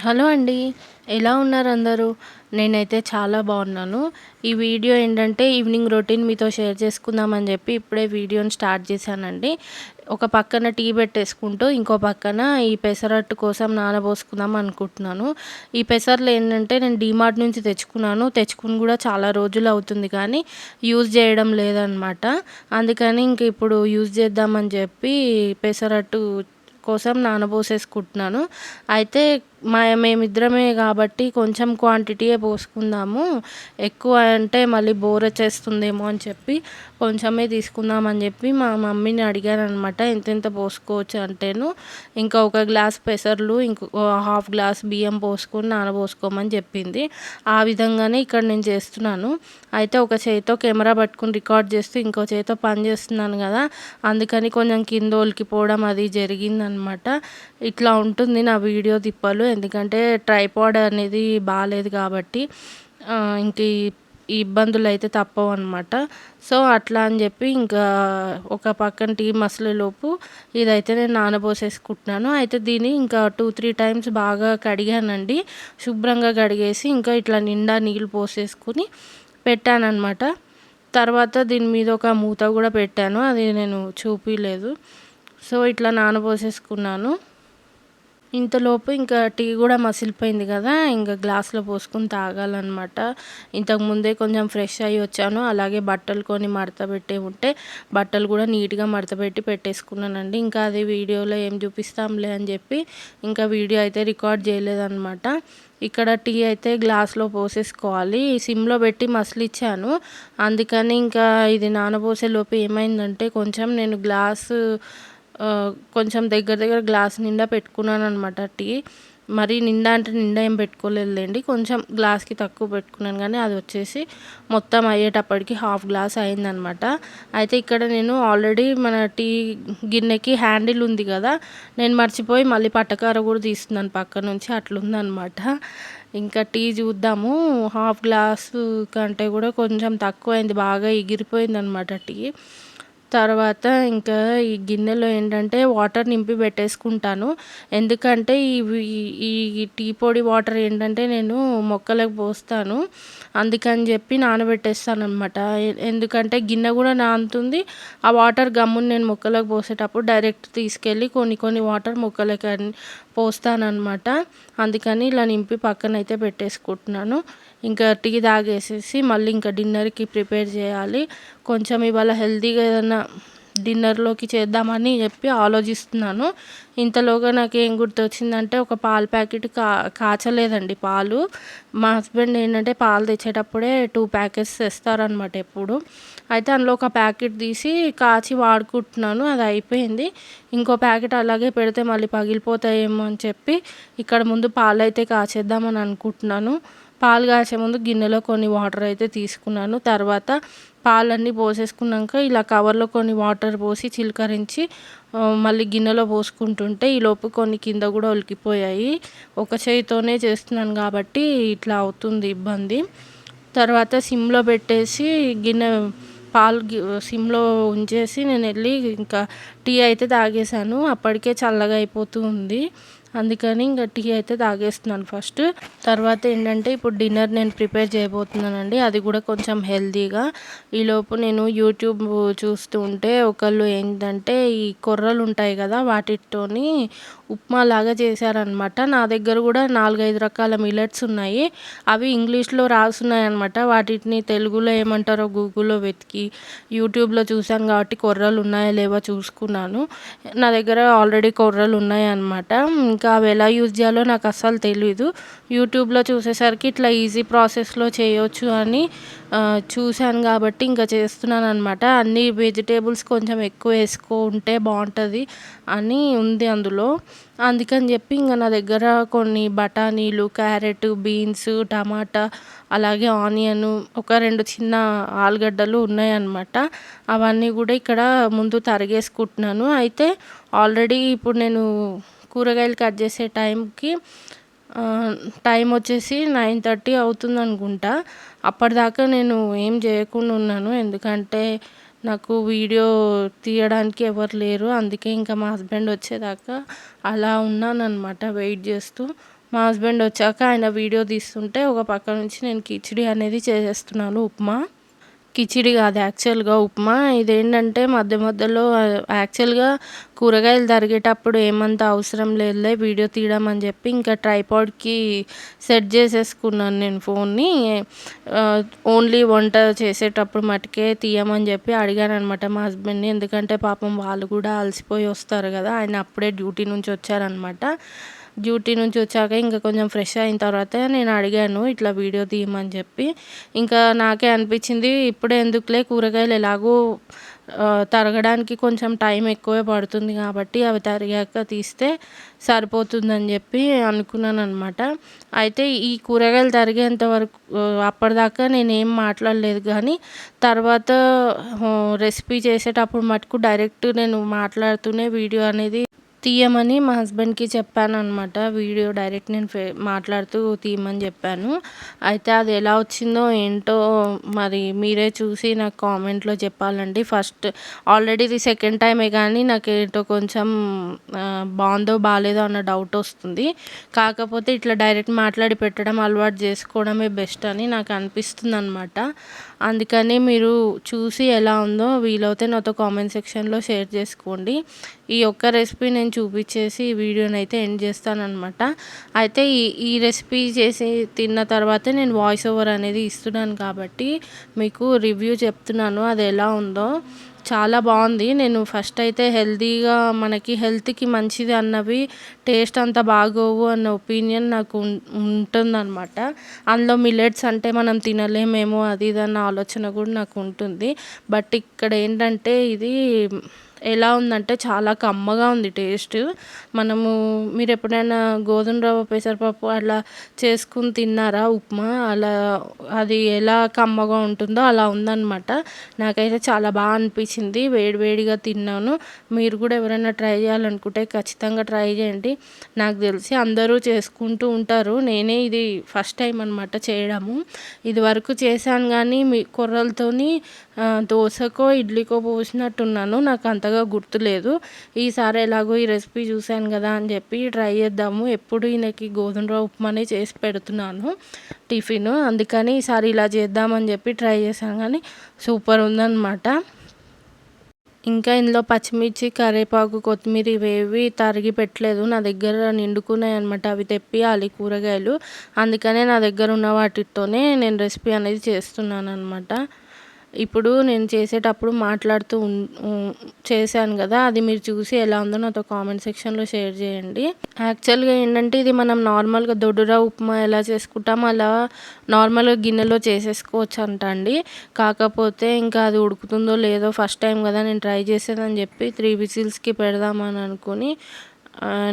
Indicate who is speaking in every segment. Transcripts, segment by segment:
Speaker 1: Hello అండి. ఎలా ఉన్నారు అందరూ? నేనైతే చాలా బాగున్నాను. ఈ వీడియో ఏంటంటే ఈవినింగ్ రొటీన్ మీతో షేర్ చేసుకుందామని చెప్పి ఇప్పుడే వీడియోని స్టార్ట్ చేశానండి. ఒక పక్కన టీ పెట్టేసుకుంటూ, ఇంకో పక్కన ఈ పెసరట్టు కోసం నానబోసుకుందాం అనుకుంటున్నాను. ఈ పెసర్లు ఏంటంటే నేను డీమార్ట్ నుంచి తెచ్చుకున్నాను. తెచ్చుకుని కూడా చాలా రోజులు అవుతుంది కానీ యూజ్ చేయడం లేదనమాట. అందుకని ఇంక ఇప్పుడు యూజ్ చేద్దామని చెప్పి పెసరట్టు కోసం నానబోసేసుకుంటున్నాను. అయితే మేమిద్దరమే కాబట్టి కొంచెం క్వాంటిటీయే పోసుకుందాము. ఎక్కువ అంటే మళ్ళీ బోర్ వచ్చేస్తుందేమో అని చెప్పి కొంచెమే తీసుకుందామని చెప్పి మా మమ్మీని అడిగాననమాట. ఎంతెంత పోసుకోవచ్చు అంటేను ఇంకా ఒక గ్లాస్ పెసర్లు, ఇంకో హాఫ్ గ్లాస్ బియ్యం పోసుకొని నానబోసుకోమని చెప్పింది. ఆ విధంగానే ఇక్కడ నేను చేస్తున్నాను. అయితే ఒక చేతితో కెమెరా పట్టుకుని రికార్డ్ చేస్తూ ఇంకో చేతితో పని చేస్తున్నాను కదా, అందుకని కొంచెం కింద ఒలికిపోవడం అది జరిగిందనమాట. ఇట్లా ఉంటుంది నా వీడియో తిప్పలు. ఎందుకంటే ట్రైపాడ్ అనేది బాలేదు కాబట్టి ఇంక ఈ ఇబ్బందులు అయితే తప్పవన్నమాట. సో అట్లా అని చెప్పి ఇంకా ఒక పక్కన టీ మసలేలోపు ఇదైతే నేను నానబోసేసుకుంటున్నాను. అయితే దీన్ని ఇంకా 2-3 టైమ్స్ బాగా కడిగానండి. శుభ్రంగా కడిగేసి ఇంకా ఇట్లా నిండా నీళ్ళు పోసేసుకుని పెట్టానన్నమాట. తర్వాత దీని మీద ఒక మూత కూడా పెట్టాను, అది నేను చూపిలేదు. సో ఇట్లా నానబోసేసుకున్నాను. ఇంతలోపు ఇంకా టీ కూడా మసిలిపోయింది కదా, ఇంకా గ్లాస్లో పోసుకుని తాగాలన్నమాట. ఇంతకుముందే కొంచెం ఫ్రెష్ అయ్యి వచ్చాను. అలాగే బట్టలు కొన్ని మడత పెట్టి ఉంటే బట్టలు కూడా నీట్గా మడతపెట్టి పెట్టేసుకున్నానండి. ఇంకా అది వీడియోలో ఏం చూపిస్తాంలే అని చెప్పి ఇంకా వీడియో అయితే రికార్డ్ చేయలేదన్నమాట. ఇక్కడ టీ అయితే గ్లాస్లో పోసేసుకోవాలి. సిమ్లో పెట్టి మసిలిచ్చాను. అందుకని ఇంకా ఇది నానబోసే లోపు ఏమైందంటే కొంచెం నేను కొంచెం దగ్గర గ్లాస్ నిండా పెట్టుకున్నాను అనమాట టీ. మరి నిండా అంటే నిండా ఏం పెట్టుకోలేదులేండి, కొంచెం గ్లాస్కి తక్కువ పెట్టుకున్నాను కానీ అది వచ్చేసి మొత్తం అయ్యేటప్పటికి హాఫ్ గ్లాస్ అయిందనమాట. అయితే ఇక్కడ నేను ఆల్రెడీ మన టీ గిన్నెకి హ్యాండిల్ ఉంది కదా, నేను మర్చిపోయి మళ్ళీ పట్టకార కూడా తీస్తున్నాను పక్క నుంచి, అట్లుందనమాట. ఇంకా టీ చూద్దాము. హాఫ్ గ్లాసు కంటే కూడా కొంచెం తక్కువ అయింది, బాగా ఎగిరిపోయింది అనమాట టీ. తర్వాత ఇంకా ఈ గిన్నెలో ఏంటంటే వాటర్ నింపి పెట్టేసుకుంటాను. ఎందుకంటే ఈ టీ పొడి వాటర్ ఏంటంటే నేను మొక్కలకు పోస్తాను, అందుకని చెప్పి నానబెట్టేస్తాను అనమాట. ఎందుకంటే గిన్నె కూడా నానుతుంది. ఆ వాటర్ గమ్మున నేను మొక్కలకు పోసేటప్పుడు డైరెక్ట్ తీసుకెళ్ళి కొన్ని వాటర్ మొక్కలకి పోస్తానన్నమాట. అందుకని ఇలా నింపి పక్కనైతే పెట్టేసుకుంటున్నాను. ఇంకా టీ తాగేసేసి మళ్ళీ ఇంకా డిన్నర్కి ప్రిపేర్ చేయాలి. కొంచెం ఇవాళ హెల్తీగా ఏదైనా డిన్నర్లోకి చేద్దామని చెప్పి ఆలోచిస్తున్నాను. ఇంతలోగా నాకు ఏం గుర్తొచ్చిందంటే ఒక పాల ప్యాకెట్ కాచలేదండి పాలు. మా హస్బెండ్ ఏంటంటే పాలు తెచ్చేటప్పుడే 2 ప్యాకెట్స్ తెస్తారనమాట ఎప్పుడు. అయితే అందులో ఒక ప్యాకెట్ తీసి కాచి వాడుకుంటున్నాను, అది అయిపోయింది. ఇంకో ప్యాకెట్ అలాగే పెడితే మళ్ళీ పగిలిపోతాయేమో అని చెప్పి ఇక్కడ ముందు పాలు అయితే కాచేద్దామని అనుకుంటున్నాను. పాలు కాచే ముందు గిన్నెలో కొన్ని వాటర్ అయితే తీసుకున్నాను. తర్వాత పాలన్నీ పోసేసుకున్నాక ఇలా కవర్లో కొన్ని వాటర్ పోసి చిలకరించి మళ్ళీ గిన్నెలో పోసుకుంటుంటే ఈలోపు కొన్ని కింద కూడా ఒలికిపోయాయి. ఒక చేయితోనే చేస్తున్నాను కాబట్టి ఇట్లా అవుతుంది ఇబ్బంది. తర్వాత సిమ్లో పెట్టేసి పాలు సిమ్లో ఉంచేసి నేను వెళ్ళి ఇంకా టీ అయితే తాగేసాను. అప్పటికే చల్లగా అయిపోతూ ఉంది, అందుకని ఇంకా టీ అయితే తాగేస్తున్నాను ఫస్ట్. తర్వాత ఏంటంటే ఇప్పుడు డిన్నర్ నేను ప్రిపేర్ చేయబోతున్నానండి, అది కూడా కొంచెం హెల్తీగా. ఈలోపు నేను యూట్యూబ్ చూస్తూ ఉంటే ఒకళ్ళు ఏంటంటే ఈ కొర్రలు ఉంటాయి కదా, వాటితోని ఉప్మా లాగా చేశారనమాట. నా దగ్గర కూడా 4-5 రకాల మిల్లెట్స్ ఉన్నాయి. అవి ఇంగ్లీష్లో రాసున్నాయి అనమాట. వాటిని తెలుగులో ఏమంటారో గూగుల్లో వెతికి యూట్యూబ్లో చూశాను కాబట్టి కొర్రలు ఉన్నాయా లేవో చూసుకున్నాను. నా దగ్గర ఆల్రెడీ కొర్రలు ఉన్నాయి అనమాట. ఇంకా అవి ఎలా యూజ్ చేయాలో నాకు అస్సలు తెలీదు. యూట్యూబ్లో చూసేసరికి ఇట్లా ఈజీ ప్రాసెస్లో చేయొచ్చు అని చూశాను కాబట్టి ఇంకా చేస్తున్నాను అనమాట. అన్ని వెజిటేబుల్స్ కొంచెం ఎక్కువ వేసుకుంటే బాగుంటుంది అని ఉంది అందులో. అందుకని చెప్పి ఇంకా నా దగ్గర కొన్ని బఠానీలు, క్యారెట్, బీన్స్, టమాటా, అలాగే ఆనియన్, ఒక 2 చిన్న ఆలుగడ్డలు ఉన్నాయన్నమాట. అవన్నీ కూడా ఇక్కడ ముందు తరిగేసుకుంటున్నాను. అయితే ఆల్రెడీ ఇప్పుడు నేను కూరగాయలు కట్ చేసే టైం వచ్చేసి 9:30 అవుతుంది అనుకుంటా. అప్పటిదాకా నేను ఏం చేయకుండా ఉన్నాను, ఎందుకంటే నాకు వీడియో తీయడానికి ఎవరు లేరు. అందుకే ఇంకా మా హస్బెండ్ వచ్చేదాకా అలా ఉన్నానన్నమాట వెయిట్ చేస్తూ. మా హస్బెండ్ వచ్చాక ఆయన వీడియో తీస్తుంటే ఒక పక్క నుంచి నేను కిచిడి అనేది చేసేస్తున్నాను, ఉప్మా. కిచిడి కాదు యాక్చువల్గా ఉప్మా. ఇదేంటంటే మధ్య మధ్యలో యాక్చువల్గా కూరగాయలు తరిగేటప్పుడు ఏమంత అవసరం లేదులే వీడియో తీయడం అని చెప్పి ఇంకా ట్రైపాడ్కి సెట్ చేసేసుకున్నాను నేను ఫోన్ని. ఓన్లీ వంట చేసేటప్పుడు మటుకే తీయమని చెప్పి అడిగాను అనమాట మా హస్బెండ్ని. ఎందుకంటే పాపం వాళ్ళు కూడా అలసిపోయి వస్తారు కదా, ఆయన అప్పుడే డ్యూటీ నుంచి వచ్చారనమాట. డ్యూటీ నుంచి వచ్చాక ఇంకా కొంచెం ఫ్రెష్ అయిన తర్వాత నేను అడిగాను ఇట్లా వీడియో తీయమని చెప్పి. ఇంకా నాకే అనిపించింది ఇప్పుడే ఎందుకులే, కూరగాయలు ఎలాగో తరగడానికి కొంచెం టైం ఎక్కువే పడుతుంది కాబట్టి అవి తరిగాక తీస్తే సరిపోతుందని చెప్పి అనుకున్నాను అనమాట. అయితే ఈ కూరగాయలు తరిగేంత వరకు అప్పటిదాకా నేనేం మాట్లాడలేదు, కానీ తర్వాత రెసిపీ చేసేటప్పుడు మటుకు డైరెక్ట్ నేను మాట్లాడుతూనే వీడియో అనేది తీయమని మా హస్బెండ్కి చెప్పాను అనమాట. వీడియో డైరెక్ట్ నేను మాట్లాడుతూ తీయమని చెప్పాను. అయితే అది ఎలా వచ్చిందో ఏంటో మరి మీరే చూసి నాకు కామెంట్లో చెప్పాలండి. ఫస్ట్ ఆల్రెడీ ఇది సెకండ్ టైమే కానీ నాకు ఏంటో కొంచెం బాగుందో బాగాలేదో అన్న డౌట్ వస్తుంది. కాకపోతే ఇట్లా డైరెక్ట్ మాట్లాడి పెట్టడం అలవాటు చేసుకోవడమే బెస్ట్ అని నాకు అనిపిస్తుంది అనమాట. అందుకని మీరు చూసి ఎలా ఉందో వీలైతే నాతో కామెంట్ సెక్షన్లో షేర్ చేసుకోండి. ఈ ఒక్క రెసిపీ నేను చూపించేసి ఈ వీడియోని అయితే ఎండ్ చేస్తానన్నమాట. అయితే ఈ రెసిపీ చేసి తిన్న తర్వాతే నేను వాయిస్ ఓవర్ అనేది ఇస్తున్నాను కాబట్టి మీకు రివ్యూ చెప్తున్నాను అది ఎలా ఉందో. చాలా బాగుంది. నేను ఫస్ట్ అయితే హెల్తీగా మనకి హెల్త్కి మంచిది అన్నవి టేస్ట్ అంత బాగోవు అన్న ఒపీనియన్ నాకు ఉంటుందన్నమాట. అందులో మిల్లెట్స్ అంటే మనం తినలేమేమో అది ఇది అన్న ఆలోచన కూడా నాకు ఉంటుంది. బట్ ఇక్కడ ఏంటంటే ఇది ఎలా ఉందంటే చాలా కమ్మగా ఉంది టేస్ట్. మీరు ఎప్పుడైనా గోధుమ రవ్వ పెసరపప్పు అలా చేసుకుని తిన్నారా ఉప్మా? అలా అది ఎలా కమ్మగా ఉంటుందో అలా ఉందన్నమాట. నాకైతే చాలా బాగా అనిపించింది, వేడివేడిగా తిన్నాను. మీరు కూడా ఎవరైనా ట్రై చేయాలనుకుంటే ఖచ్చితంగా ట్రై చేయండి. నాకు తెలిసి అందరూ చేసుకుంటూ ఉంటారు, నేనే ఇది ఫస్ట్ టైం అనమాట చేయడము. ఇది వరకు చేశాను కానీ కొర్రలతోని దోశకో ఇడ్లీకో పోసినట్టున్నాను, నాకు అంతగా గుర్తులేదు. ఈసారి ఎలాగో ఈ రెసిపీ చూశాను కదా అని చెప్పి ట్రై చేద్దాము. ఎప్పుడు ఈయనకి గోధుమ రవ్వ ఉప్మానే చేసి పెడుతున్నాను టిఫిన్, అందుకని ఈసారి ఇలా చేద్దామని చెప్పి ట్రై చేశాను కానీ సూపర్ ఉందన్నమాట. ఇంకా ఇందులో పచ్చిమిర్చి, కరివేపాకు, కొత్తిమీర ఇవేవి తరిగి పెట్టలేదు, నా దగ్గర నిండుకున్నాయి అనమాట. అవి తెప్పియాలి కూరగాయలు, అందుకనే నా దగ్గర ఉన్న వాటితోనే నేను రెసిపీ అనేది చేస్తున్నాను అనమాట. ఇప్పుడు నేను చేసేటప్పుడు మాట్లాడుతూ చేశాను కదా, అది మీరు చూసి ఎలా ఉందో నాతో కామెంట్ సెక్షన్లో షేర్ చేయండి. యాక్చువల్గా ఏంటంటే ఇది మనం నార్మల్గా దొడ్డురా ఉప్మా ఎలా చేసుకుంటామో అలా నార్మల్గా గిన్నెలో చేసేసుకోవచ్చు అండి. కాకపోతే ఇంకా అది ఉడుకుతుందో లేదో ఫస్ట్ టైం కదా నేను ట్రై చేసేదని చెప్పి 3 విజిల్స్కి పెడదామని అనుకుని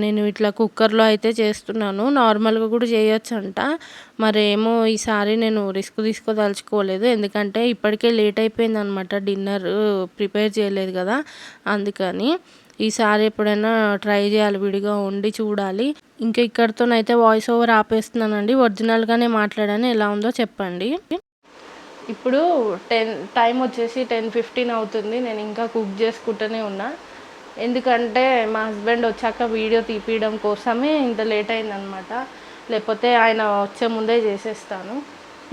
Speaker 1: నేను ఇట్లా కుక్కర్లో అయితే చేస్తున్నాను. నార్మల్గా కూడా చేయొచ్చంట, మరేమో ఈసారి నేను రిస్క్ తీసుకోదలుచుకోలేదు. ఎందుకంటే ఇప్పటికే లేట్ అయిపోయింది అనమాట, డిన్నర్ ప్రిపేర్ చేయలేదు కదా, అందుకని ఈసారి ఎప్పుడైనా ట్రై చేయాలి, విడిగా వండి చూడాలి. ఇంకా ఇక్కడితోనైతే వాయిస్ ఓవర్ ఆపేస్తున్నానండి. ఒరిజినల్గానే మాట్లాడాను, ఎలా ఉందో చెప్పండి. ఇప్పుడు టైం వచ్చేసి 10:15 అవుతుంది. నేను ఇంకా కుక్ చేసుకుంటూనే ఉన్నా, ఎందుకంటే మా హస్బెండ్ వచ్చాక వీడియో తీపియడం కోసమే ఇంత లేట్ అయిందనమాట. లేకపోతే ఆయన వచ్చే ముందే చేసేస్తాను.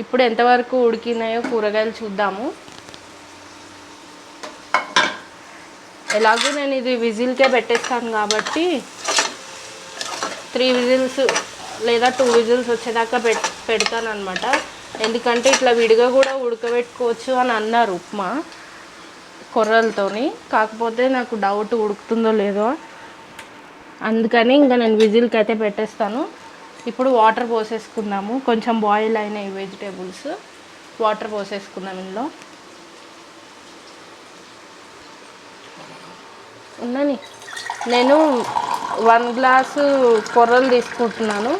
Speaker 1: ఇప్పుడు ఎంతవరకు ఉడికినాయో కూరగాయలు చూద్దాము. ఎలాగో నేను ఇది విజిల్కే పెట్టేస్తాను కాబట్టి 3 విజిల్స్ లేదా 2 విజిల్స్ వచ్చేదాకా పెడతాను అనమాట. ఎందుకంటే ఇట్లా విడిగా కూడా ఉడకబెట్టుకోవచ్చు అని అన్నారు ఉప్మా కొర్రలతోని, కాకపోతే నాకు డౌట్ ఉడుకుతుందో లేదో, అందుకని ఇంకా నేను విజిల్కి అయితే పెట్టేస్తాను. ఇప్పుడు వాటర్ పోసేసుకుందాము. కొంచెం బాయిల్ అయినాయి వెజిటేబుల్స్, వాటర్ పోసేసుకుందాం. ఇందులో ఉన్నాని నేను 1 గ్లాసు కొర్రలు తీసుకుంటున్నాను,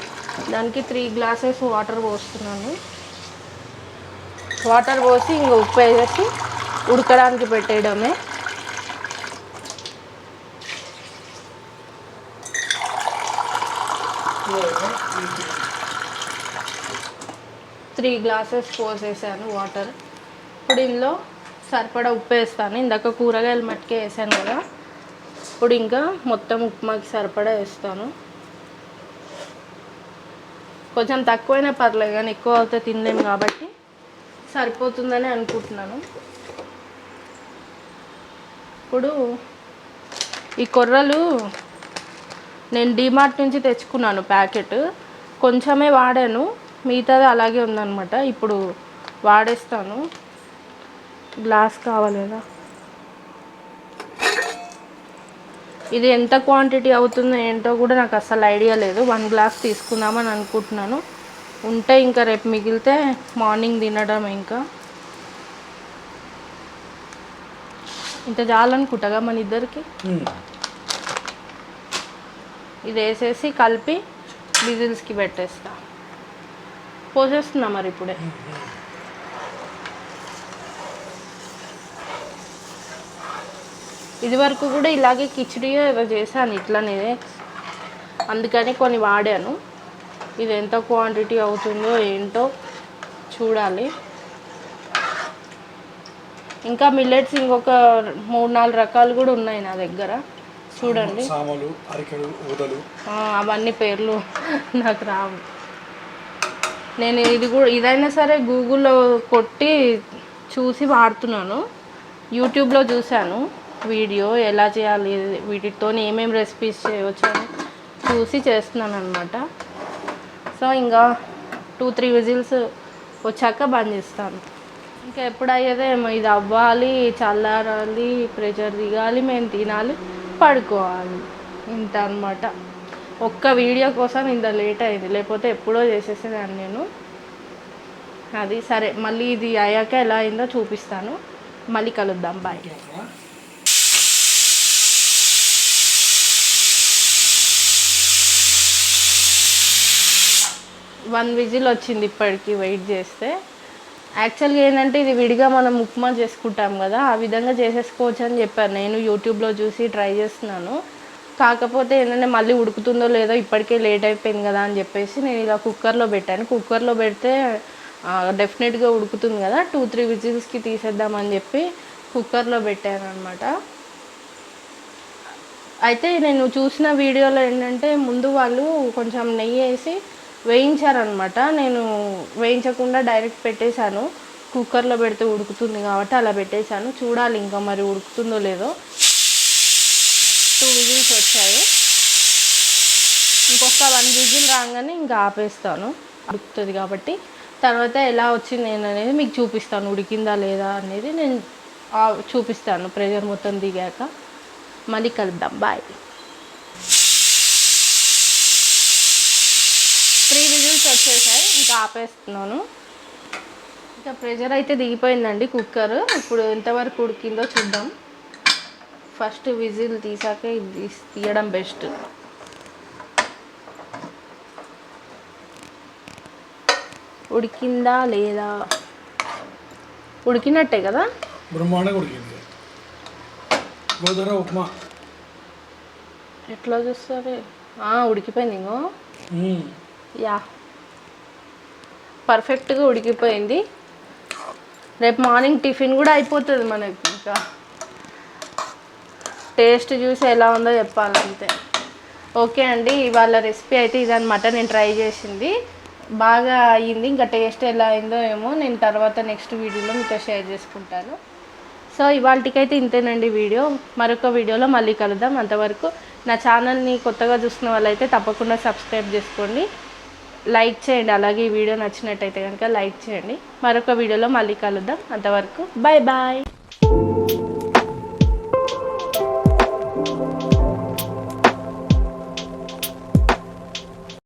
Speaker 1: దానికి 3 గ్లాసెస్ వాటర్ పోస్తున్నాను. వాటర్ పోసి ఇంకా ఉప్పు వేసేసి ఉడకడానికి పెట్టేయడమే. త్రీ గ్లాసెస్ పోసేసాను వాటర్. ఇప్పుడు ఇందులో సరిపడా ఉప్పు వేస్తాను. ఇందాక కూరగాయలు మట్టుకే వేసాను కదా, ఇప్పుడు ఇంకా మొత్తం ఉప్మాకి సరిపడా వేస్తాను. కొంచెం తక్కువైనా పర్లేదు కానీ ఎక్కువ అవుతే తినలేము కాబట్టి సరిపోతుందని అనుకుంటున్నాను. ఇప్పుడు ఈ కొర్రలు నేను డిమార్ట్ నుంచి తెచ్చుకున్నాను ప్యాకెట్, కొంచెమే వాడాను, మిగతాది అలాగే ఉందన్నమాట. ఇప్పుడు వాడేస్తాను. గ్లాస్ కావాలి కదా. ఇది ఎంత క్వాంటిటీ అవుతుందో ఏంటో కూడా నాకు అసలు ఐడియా లేదు. 1 గ్లాస్ తీసుకుందామని అనుకుంటున్నాను. ఉంటే ఇంకా రేపు మిగిలితే మార్నింగ్ తినడం. ఇంకా ఇంత చాలనుకుంటాగా మన ఇద్దరికి. ఇది వేసేసి కలిపి విజిల్స్కి పెట్టేస్తా. పోసేస్తున్నా మరి ఇప్పుడే. ఇది వరకు కూడా ఇలాగే కిచిడి ఏదో చేశాను ఇట్లనే, అందుకని కొన్ని వాడాను. ఇది ఎంత క్వాంటిటీ అవుతుందో ఏంటో చూడాలి. ఇంకా మిల్లెట్స్ ఇంకొక 3-4 రకాలు కూడా ఉన్నాయి నా దగ్గర, చూడండి. అవన్నీ పేర్లు నాకు రావు. నేను ఇదైనా సరే గూగుల్లో కొట్టి చూసి వాడుతున్నాను. యూట్యూబ్లో చూశాను వీడియో ఎలా చేయాలి, వీటితో ఏమేమి రెసిపీస్ చేయవచ్చు అని చూసి చేస్తున్నాను అనమాట. సో ఇంకా 2-3 విజిల్స్ వచ్చాక బంద్ చేస్తాను. ఇంకా ఎప్పుడు అయ్యేదేమో, ఇది అవ్వాలి, చల్లారాలి, ప్రెషర్ దిగాలి, మేము తినాలి, పడుకోవాలి, ఇంత అనమాట. ఒక్క వీడియో కోసం ఇంత లేట్ అయింది, లేకపోతే ఎప్పుడో చేసేసేదాన్ని నేను. అది సరే, మళ్ళీ ఇది అయ్యాక ఎలా అయిందో చూపిస్తాను. మళ్ళీ కలుద్దాం. బాయ్. 1 విజిల్ వచ్చింది ఇప్పటికి వెయిట్ చేస్తే. యాక్చువల్గా ఏంటంటే ఇది విడిగా మనం ఉప్మా చేసుకుంటాం కదా, ఆ విధంగా చేసేసుకోవచ్చు అని చెప్పారు. నేను యూట్యూబ్లో చూసి ట్రై చేస్తున్నాను. కాకపోతే ఏంటంటే మళ్ళీ ఉడుకుతుందో లేదో, ఇప్పటికే లేట్ అయిపోయింది కదా అని చెప్పేసి నేను ఇలా కుక్కర్లో పెట్టాను. కుక్కర్లో పెడితే డెఫినెట్గా ఉడుకుతుంది కదా, 2-3 విజిల్స్కి తీసేద్దామని చెప్పి కుక్కర్లో పెట్టాను అనమాట. అయితే నేను చూసిన వీడియోలో ఏంటంటే ముందు వాళ్ళు కొంచెం నెయ్యి వేసి వేయించారనమాట. నేను వేయించకుండా డైరెక్ట్ పెట్టేశాను. కుక్కర్లో పెడితే ఉడుకుతుంది కాబట్టి అలా పెట్టేశాను. చూడాలి ఇంకా మరి ఉడుకుతుందో లేదో. 2 విజిల్స్ వచ్చాయి. ఇంకొక 1 విజిల్ రాగానే ఇంకా ఆపేస్తాను, ఉడుకుతుంది కాబట్టి. తర్వాత ఎలా వచ్చింది అనేది మీకు చూపిస్తాను. ఉడికిందా లేదా అనేది నేను చూపిస్తాను ప్రెషర్ మొత్తం దిగాక. మళ్ళీ కలుద్దాం. బాయ్. 3 విజిల్స్ వచ్చేసాయి, ఇంకా ఆపేస్తున్నాను. ఇంకా ప్రెషర్ అయితే దిగిపోయిందండి కుక్కర్. ఇప్పుడు ఎంతవరకు ఉడికిందో చూద్దాం. ఫస్ట్ విజిల్ తీసాక ఇది తీయడం బెస్ట్. ఉడికిందా లేదా? ఉడికినట్టే కదా,
Speaker 2: బ్రహ్మాండంగా ఉడికింది. గోధుమ ఉప్మా
Speaker 1: ఎట్లా చూస్తారు? ఉడికిపోయింది. ఇంకో యా, పర్ఫెక్ట్గా ఉడికిపోయింది. రేపు మార్నింగ్ టిఫిన్ కూడా అయిపోతుంది మనకి. ఇంకా టేస్ట్ చూసి ఎలా ఉందో చెప్పాలంతే. ఓకే అండి, ఇవాళ రెసిపీ అయితే ఇదనమాట. నేను ట్రై చేసింది బాగా అయ్యింది. ఇంకా టేస్ట్ ఎలా అయిందో ఏమో నేను తర్వాత నెక్స్ట్ వీడియోలో మీతో షేర్ చేసుకుంటాను. సో ఇవాళకైతే ఇంతేనండి వీడియో. మరొక వీడియోలో మళ్ళీ కలుద్దాం. అంతవరకు నా ఛానల్ని కొత్తగా చూస్తున్న వాళ్ళైతే తప్పకుండా సబ్స్క్రైబ్ చేసుకోండి, లైక్ చేయండి. అలాగే ఈ వీడియో నచ్చినట్టయితే కనుక లైక్ చేయండి. మరొక వీడియోలో మళ్ళీ కలుద్దాం. అంతవరకు బాయ్ బాయ్.